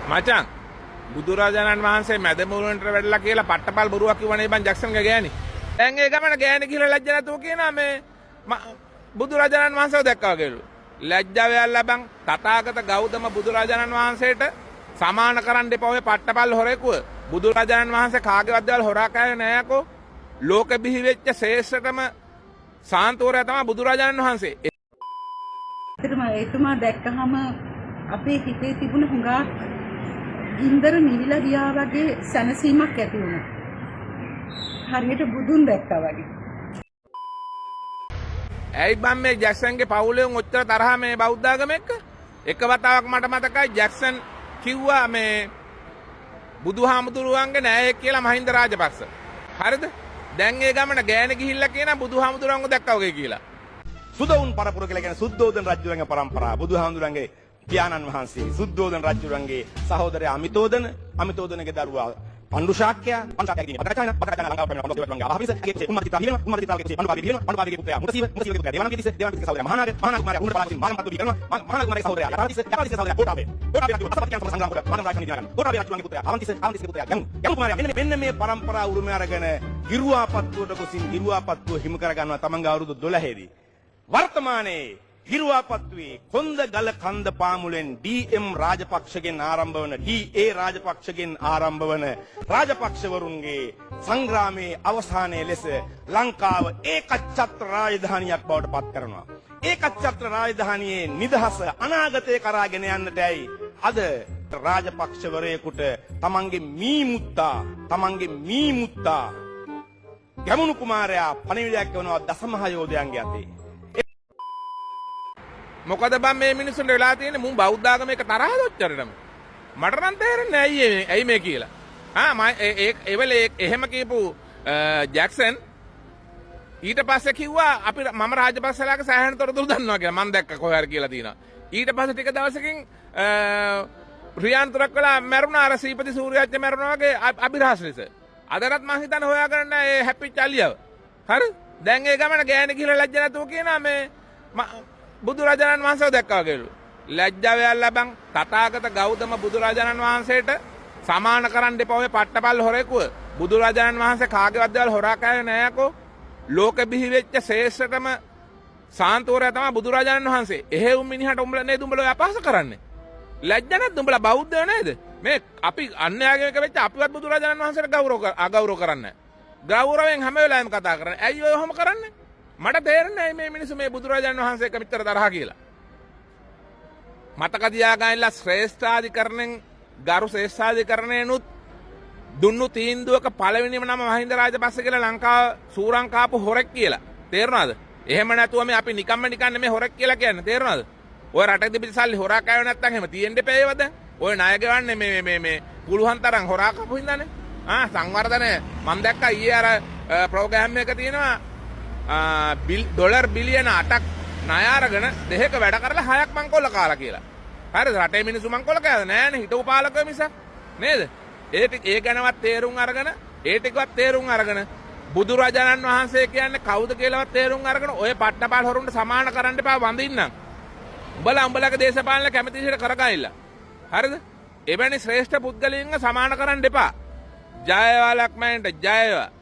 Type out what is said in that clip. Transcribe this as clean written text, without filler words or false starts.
මචං බුදුරජාණන් වහන්සේ මැදමුරුවන්ට වැඩලා කියලා පට්ටපල් බොරුවක් කිව්වනේ බං ජැක්සන්ගේ ගෑණි. දැන් ඒ ගමන ගෑණි කියලා ලැජ්ජ නැතුව කියනවා මේ බුදුරජාණන් වහන්සේව දැක්කා වගේලු. ලැජ්ජාව යල්ලා බං තථාගත ගෞතම බුදුරජාණන් වහන්සේට සමාන කරන්න එපා ඔය පට්ටපල් හොරෙකුව. බුදුරජාණන් වහන්සේ කාගේවත් දේවල් හොරා කෑවේ නෑකෝ. ලෝක බිහි වෙච්ච ශ්‍රේෂ්ඨතම සාන්තෝරයා තමයි බුදුරජාණන් වහන්සේ. එතුමා දැක්කහම අපේ හිතේ තිබුණ හුඟා ගින්දර නිවිලා ගියා වගේ සැනසීමක් ඇති වුණා. හරියට බුදුන් දැක්කා වගේ. ඇයි බම් මේ ජැක්සන්ගේ පවුලෙන් ඔච්චර තරහ මේ බෞද්ධ ආගම එක්ක? එක වතාවක් මට මතකයි ජැක්සන් කිව්වා මේ බුදුහාමුදුරුවන්ගේ නෑ කියලා මහින්ද රාජපක්ෂ. හරිද? දැන් ඒ ගමන ගෑන ගිහිල්ලා කියන බුදුහාමුදුරුවන්ව දැක්කා වගේ කියලා. සුදවුන් පරපුර කියලා කියන සුද්ධෝදන රජුගේ පරම්පරාව බුදුහාමුදුරන්ගේ පියාණන් වහන්සේ සුද්ධෝදන රජුගේ සහෝදරයා අමිතෝදනගේ දරුවා පණ්ඩුශාක්‍යයා පණ්ඩුශාක්‍යගේ පතරචායන ලංකාව පැමිණ පොළොව දෙවංගා ආපිස උම්මතිතා හිලන උම්මතිතාගේ අනුපාගේ පුත්‍රයා මුසීව පුත්‍රයා දේවානගේ සහෝදරයා මහානාග කුමාරයා උණ්ඩ පාලසින් මානමත්තු දී කරනවා මහානාග කුමාරගේ සහෝදරයා යටාතිස සහෝදරයා කොටාබේ රජු අසපත්‍යන් සංග්‍රාම කර මහානාග රාජ්‍ය නිදිනා කොටාබේ රජුගේ පුත්‍රයා අවන්තිසගේ පුත්‍රයා ගම් කුමාරයා මෙන්න මේ පරම්පරාව උරුමය අරගෙන ගිරුවාපත්තුවට ගොසින් ගිරුවාපත්තුව හිමි කර ගන්නවා තමන්ගේ අවුරුදු 12 දී වර්තමානයේ ගිරුවාපත්තුවේ කොන්ද ගල කන්ද පාමුලෙන් ඩී.එම්. රාජපක්ෂගෙන් ආරම්භ වන ඩී.ඒ. රාජපක්ෂගෙන් ආරම්භ වන රාජපක්ෂවරුන්ගේ සංග්‍රාමයේ අවසානයේ ලෙස ලංකාව ඒකච්ඡත්‍ර රාජධානියක් බවට පත් කරනවා. ඒකච්ඡත්‍ර රාජධානියේ නිදහස අනාගතය කරාගෙන යන්නටයි අද රාජපක්ෂවරයෙකුට තමන්ගේ මීමුත්තා ගැමුණු කුමාරයා පණිවිඩයක් කරනවා දසමහයෝධයන්ගේ අතේ. මොකද බම් මේ මිනිස්සුන්ට වෙලා තියෙන්නේ මුන් බෞද්ධ ආගම එක තරහද ඔච්චරටම. මට නම් තේරෙන්නේ ඇයි මේ කියලා. මම එහෙම කියපු ජැක්සන් ඊට පස්සේ කිව්වා අපි මම රාජපක්ෂලාගේ සෑහෙන තොරතුරු දන්නවා කියලා. මම දැක්ක කොහේ හරි කියලා තියෙනවා. ඊට පස්සේ ටික දවසකින් රියන්තරක් කළා මැරුණා අර සීපති සූර්යාච්ච මැරුණා වගේ අභිරහස් ලෙස. අදටත් මං හිතන්නේ හොයාගන්න ඒ හැපිච්ච අලියව. හරි? දැන් ඒ ගමන ගෑණි කියලා ලැජ්ජ නැතුව කියනවා මේ බුදුරජාණන් වහන්සේව දැක්කා වගේලු. ලැජ්ජාව යල්ලා බං තථාගත ගෞතම බුදුරජාණන් වහන්සේට සමාන කරන්න එපා ඔය පට්ටපල් හොරෙකුව. බුදුරජාණන් වහන්සේ කාගේවත් දේවල් හොරා කෑවේ නෑකෝ. ලෝක බිහි වෙච්ච ශ්‍රේෂ්ඨතම සාන්තෝරයා තමයි බුදුරජාණන් වහන්සේ. එහෙව් මිනිහට උඹලා නේද උඹලා අපහාස කරන්නේ? ලැජ්ජ නැද්ද උඹලා බෞද්ධයෝ නේද? මේ අපි අන්‍යයාගේ එක වෙච්ච අපිවත් බුදුරජාණන් වහන්සේට අගෞරව කරන්නේ. ගෞරවයෙන් හැම වෙලාවෙම කතා කරන්නේ. ඇයි ඔය ඔහොම කරන්නේ? මට තේරෙන්නේ මේ මිනිස්සු මේ බුදුරජාණන් වහන්සේ එක මෙච්චර තරහ කියලා. මතක තියාගන්නලා ශ්‍රේෂ්ඨාධිකරණයෙන් ගරු ශ්‍රේෂ්ඨාධිකරණයනුත් දුන්නු තීන්දුවක පළවෙනිම නම මහින්ද රාජපක්ෂ කියලා ලංකාව සූරං කාපු හොරෙක් කියලා. තේරුණාද? එහෙම නැතුව මේ අපි නිකම්ම මේ හොරෙක් කියලා කියන්නේ. තේරුණාද? ඔය රටේ තිබිච්ච සල්ලි හොරා කෑවේ නැත්නම් එහෙම තියෙන්න එපා ඒව දැන්. ඔය ණය ගෙවන්නේ මේ පුළුවන් තරම් හොරා කපු හින්දානේ. සංවර්ධනය මම දැක්කා ඊයේ අර ප්‍රෝග්‍රෑම් එක තියෙනවා ඩොලර් බිලියන 8ක් ණය අරගෙන දෙහෙක වැඩ කරලා 6ක් මංකොල්ල කාලා කියලා. හරිද? රටේ මිනිස්සු මංකොල්ල කෑද නෑනේ හිටපු පාලකයෝ මිසක්. නේද? ඒ ගැනවත් තේරුම් අරගෙන ඒ ටිකවත් තේරුම් අරගෙන බුදුරජාණන් වහන්සේ කියන්නේ කවුද කියලාවත් තේරුම් අරගෙන ඔය පට්ටපාල් හොරුන්ට සමාන කරන්න එපා වඳින්නම්. උඹලගේ දේශපාලන කැමැති විදිහට කරගයිලා. හරිද? එවැනි ශ්‍රේෂ්ඨ පුද්ගලයන්ව සමාන කරන්න එපා. ජයවලක්මයන්ට ජයව.